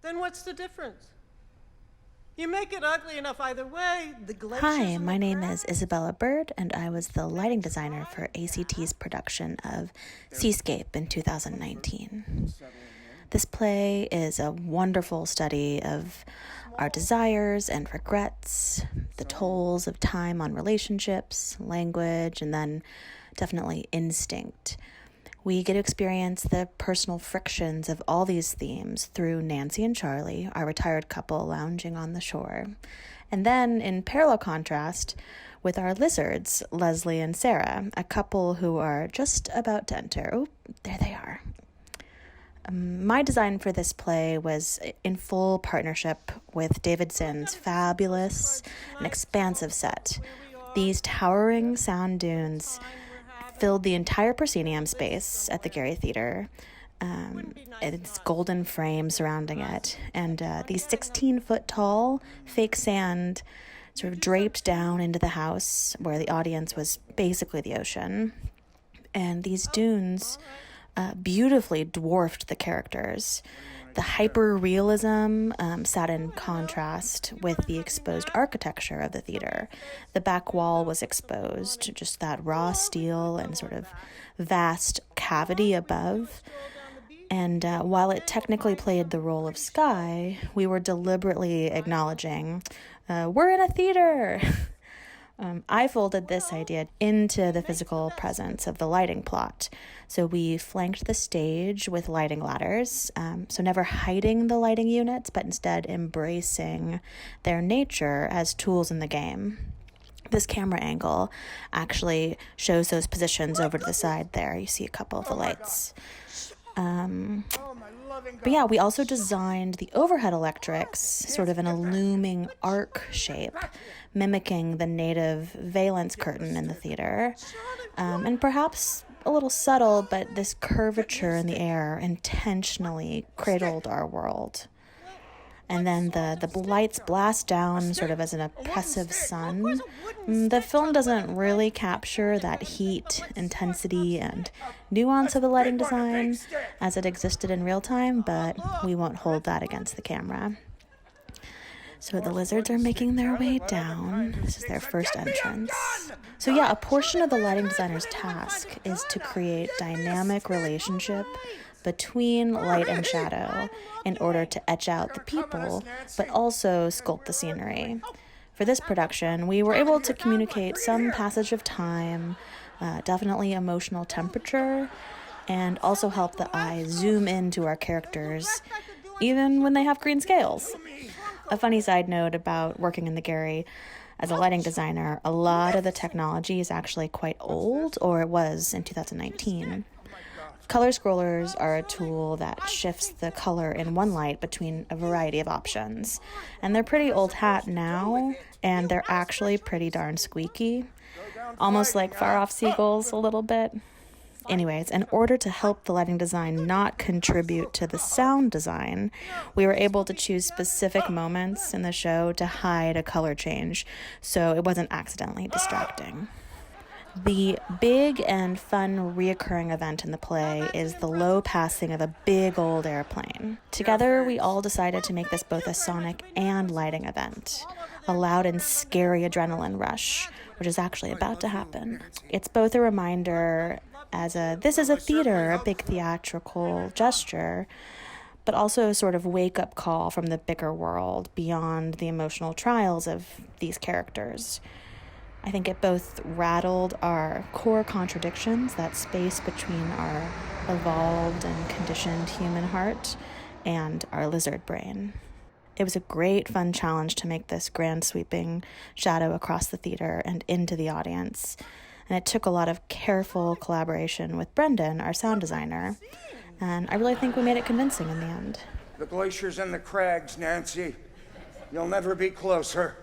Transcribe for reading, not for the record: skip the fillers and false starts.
Then what's the difference? You make it ugly enough either way. The glaciers. Hi, my name is Isabella Byrd, and I was the lighting designer for A.C.T's production of SEASCAPE in 2019. This play is a wonderful study of our desires and regrets, the tolls of time on relationships, language, and then definitely instinct. We get to experience the personal frictions of all these themes through Nancy and Charlie, our retired couple lounging on the shore. And then, in parallel contrast, with our lizards, Leslie and Sarah, a couple who are just about to enter. Oh, there they are. My design for this play was in full partnership with David Zinn's fabulous and expansive set. These towering sound dunes filled the entire proscenium space at the Geary Theater. It's golden frame surrounding it, and these 16-foot tall fake sand sort of draped down into the house where the audience was basically the ocean. And these dunes beautifully dwarfed the characters. The hyper-realism sat in contrast with the exposed architecture of the theater. The back wall was exposed, just that raw steel and sort of vast cavity above. And while it technically played the role of sky, we were deliberately acknowledging, we're in a theater! I folded this idea into the physical presence of the lighting plot. So we flanked the stage with lighting ladders, so never hiding the lighting units, but instead embracing their nature as tools in the game. This camera angle actually shows those positions over to the side there. You see a couple of the lights. But yeah, we also designed the overhead electrics sort of in a looming arc shape, mimicking the native valence curtain in the theater. And perhaps a little subtle, but this curvature in the air intentionally cradled our world. And then the lights blast down sort of as an oppressive sun. The film doesn't really capture that heat, intensity, and nuance of the lighting design as it existed in real time, but we won't hold that against the camera. So the lizards are making their way down. This is their first entrance. So yeah, a portion of the lighting designer's task is to create dynamic relationship between light and shadow in order to etch out the people, but also sculpt the scenery. For this production, we were able to communicate some passage of time, definitely emotional temperature, and also help the eye zoom into our characters, even when they have green scales. A funny side note about working in the Geary as a lighting designer, a lot of the technology is actually quite old, or it was in 2019. Color scrollers are a tool that shifts the color in one light between a variety of options. And they're pretty old hat now, and they're actually pretty darn squeaky. Almost like far-off seagulls a little bit. Anyways, in order to help the lighting design not contribute to the sound design, we were able to choose specific moments in the show to hide a color change, so it wasn't accidentally distracting. The big and fun reoccurring event in the play is the low passing of a big old airplane. Together, we all decided to make this both a sonic and lighting event, a loud and scary adrenaline rush, which is actually about to happen. It's both a reminder this is a theater, a big theatrical gesture, but also a sort of wake-up call from the bigger world beyond the emotional trials of these characters. I think it both rattled our core contradictions, that space between our evolved and conditioned human heart and our lizard brain. It was a great, fun challenge to make this grand sweeping shadow across the theater and into the audience. And it took a lot of careful collaboration with Brendan, our sound designer. And I really think we made it convincing in the end. The glaciers and the crags, Nancy. You'll never be closer.